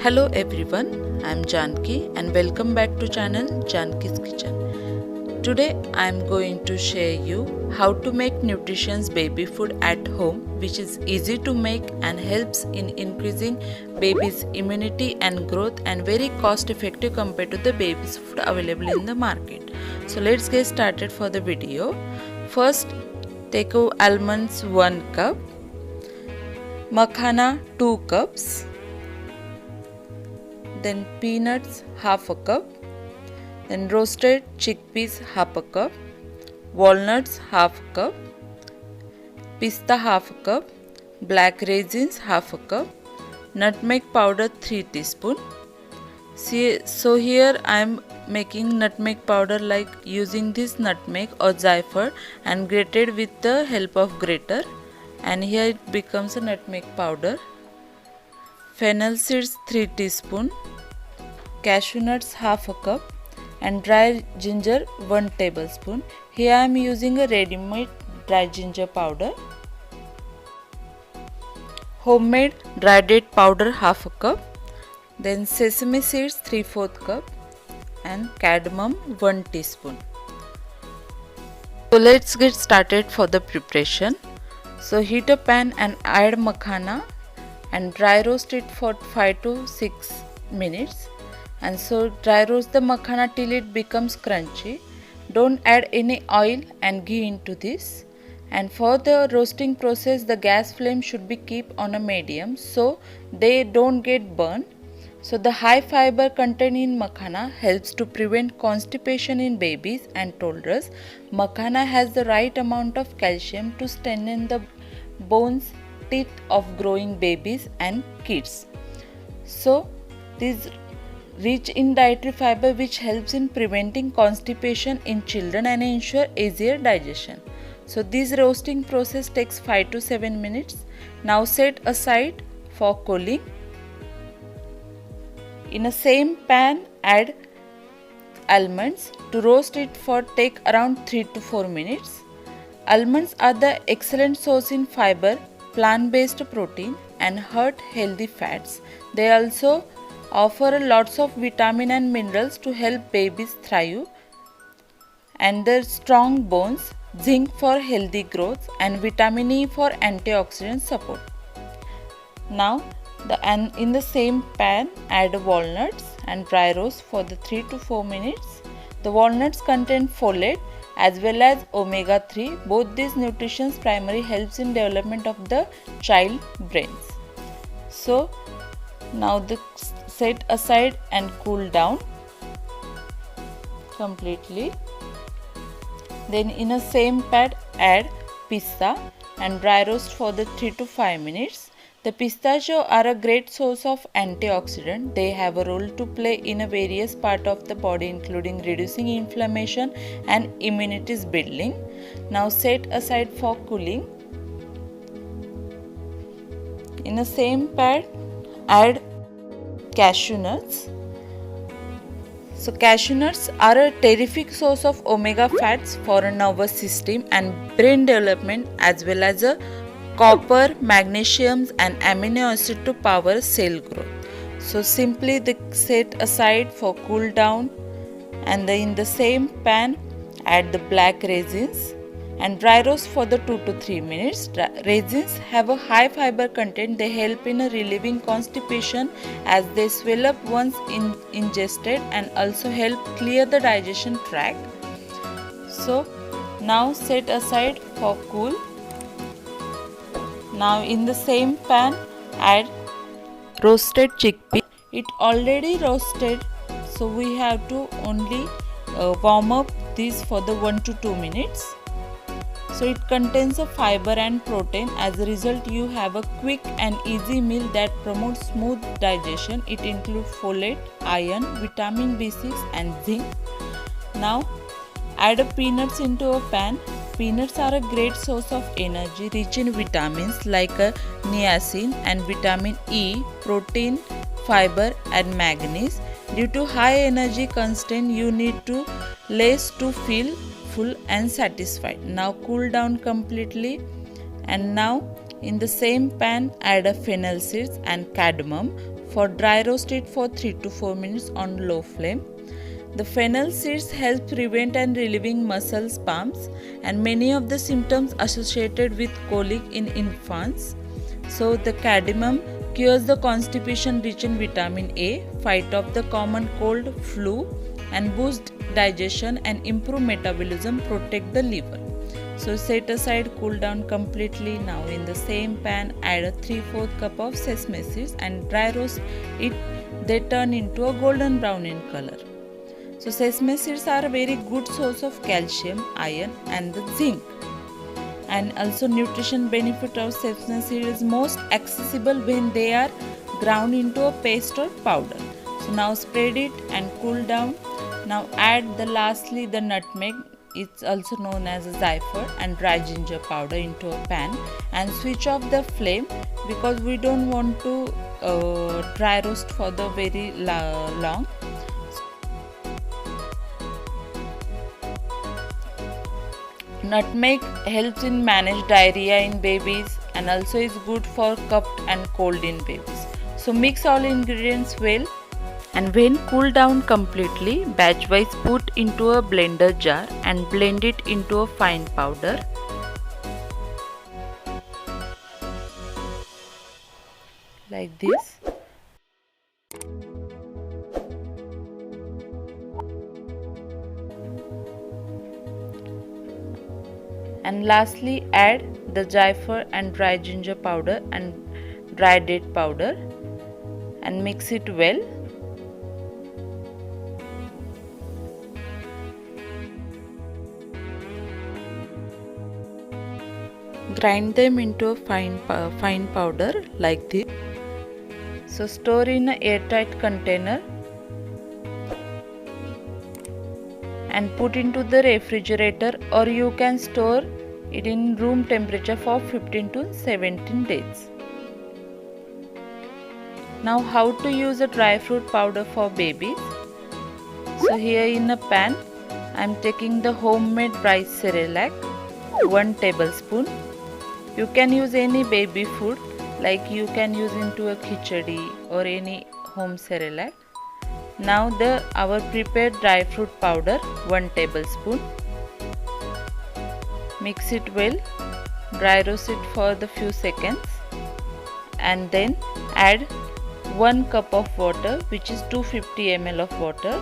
Hello everyone, I am Janki and welcome back to channel Janki's Kitchen. Today I am going to share you how to make nutritious baby food at home, which is easy to make and helps in increasing baby's immunity and growth and very cost effective compared to the baby's food available in the market. So let's get started for the video. First, take almonds 1 cup, makhana 2 cups, then peanuts half a cup, then roasted chickpeas half a cup, walnuts half a cup, pista half a cup, black raisins half a cup, nutmeg powder 3 teaspoon. So here I am making nutmeg powder like using this nutmeg or jaipur and grated with the help of grater, and here it becomes a nutmeg powder. Fennel seeds 3 teaspoon, cashew nuts half a cup, and dry ginger 1 tablespoon. Here I am using a ready-made dry ginger powder. Homemade dry date powder half a cup, then sesame seeds 3/4 cup and cardamom 1 teaspoon. So let's get started for the preparation. So heat a pan and add makhana and dry roast it for 5 to 6 minutes. And so dry roast the makhana till it becomes crunchy. Don't add any oil and ghee into this. And for the roasting process, the gas flame should be kept on a medium so they don't get burned. So the high fiber content in makhana helps to prevent constipation in babies and toddlers. Makhana has the right amount of calcium to strengthen the bones, teeth of growing babies and kids. So this rich in dietary fiber which helps in preventing constipation in children and ensure easier digestion. So this roasting process takes 5 to 7 minutes. Now set aside for cooling. In a same pan add almonds to roast it for take around 3 to 4 minutes. Almonds are the excellent source in fiber, plant-based protein and heart-healthy fats. They also offer lots of vitamin and minerals to help babies thrive, and their strong bones, zinc for healthy growth and vitamin E for antioxidant support. Now in the same pan add walnuts and dry roast for the 3 to 4 minutes. The walnuts contain folate as well as omega-3. Both these nutrients primarily helps in development of the child brains. So now set aside and cool down completely. Then in a same pan add pista and dry roast for the 3 to 5 minutes. The pistachio are a great source of antioxidant. They have a role to play in a various parts of the body including reducing inflammation and immunity building. Now set aside for cooling. In the same pan add cashew nuts. So cashew nuts are a terrific source of omega fats for a nervous system and brain development as well as a copper, magnesium and amino acid to power cell growth. So simply set aside for cool down, and in the same pan add the black raisins and dry roast for the 2 to 3 minutes. Raisins have a high fiber content. They help in relieving constipation as they swell up once ingested and also help clear the digestion tract. So now set aside for cool. Now in the same pan add roasted chickpea. It already roasted, so we have to only warm up this for the 1 to 2 minutes. So it contains a fiber and protein. As a result, you have a quick and easy meal that promotes smooth digestion. It includes folate, iron, vitamin B6 and zinc. Now add peanuts into a pan. Peanuts are a great source of energy rich in vitamins like niacin and vitamin E, protein, fiber and manganese. Due to high energy content, you need to less to feel full and satisfied. Now cool down completely, and now In the same pan, add a fennel seeds and cardamom. For dry roast it for 3 to 4 minutes on low flame. The fennel seeds help prevent and relieving muscle spasms and many of the symptoms associated with colic in infants. So the cardamom cures the constipation rich in vitamin A, fight off the common cold, flu, and boost digestion and improve metabolism, protect the liver. So set aside, cool down completely. Now in the same pan, add a 3/4 cup of sesame seeds and dry roast it. They turn into a golden brown in color. So sesame seeds are a very good source of calcium, iron and the zinc. And also nutrition benefit of sesame seeds is most accessible when they are ground into a paste or powder. So now spread it and cool down. Now add lastly the nutmeg, it's also known as a zephyr, and dry ginger powder into a pan and switch off the flame because we don't want to dry roast for the very long. Nutmeg helps in manage diarrhea in babies and also is good for cough and cold in babies. So mix all ingredients well, and when cooled down completely, batch wise put into a blender jar and blend it into a fine powder. Like this. And lastly add the zephyr and dry ginger powder and dry date powder and mix it well. Grind them into a fine powder like this. So store in an airtight container and put into the refrigerator, or you can store it in room temperature for 15 to 17 days. Now how to use a dry fruit powder for babies. So here in a pan I am taking the homemade rice cerelac, 1 tablespoon. You can use any baby food, like you can use into a khichdi or any home cerelac. Now our prepared dry fruit powder, 1 tablespoon. Mix it well, dry roast it for the few seconds, and then add 1 cup of water, which is 250 ml of water,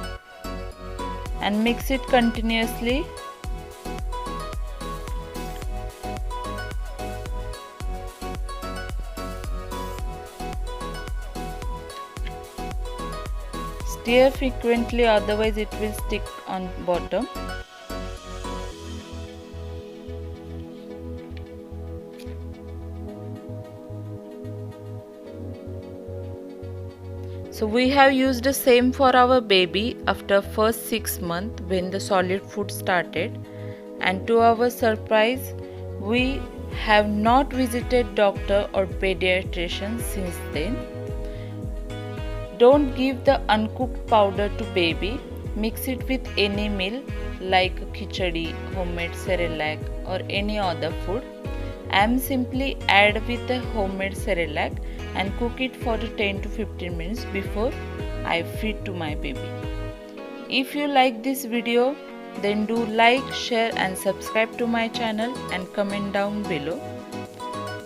and mix it continuously. Stir frequently, otherwise it will stick on bottom. So we have used the same for our baby after first 6 months when the solid food started, and to our surprise we have not visited doctor or pediatrician since then. Don't give the uncooked powder to baby. Mix it with any meal like khichdi, homemade cerelac or any other food. I am simply add with the homemade cerelac and cook it for 10 to 15 minutes before I feed to my baby. If you like this video, then do like, share and subscribe to my channel and comment down below.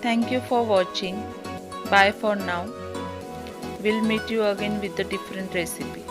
Thank you for watching. Bye for now. We'll meet you again with a different recipe.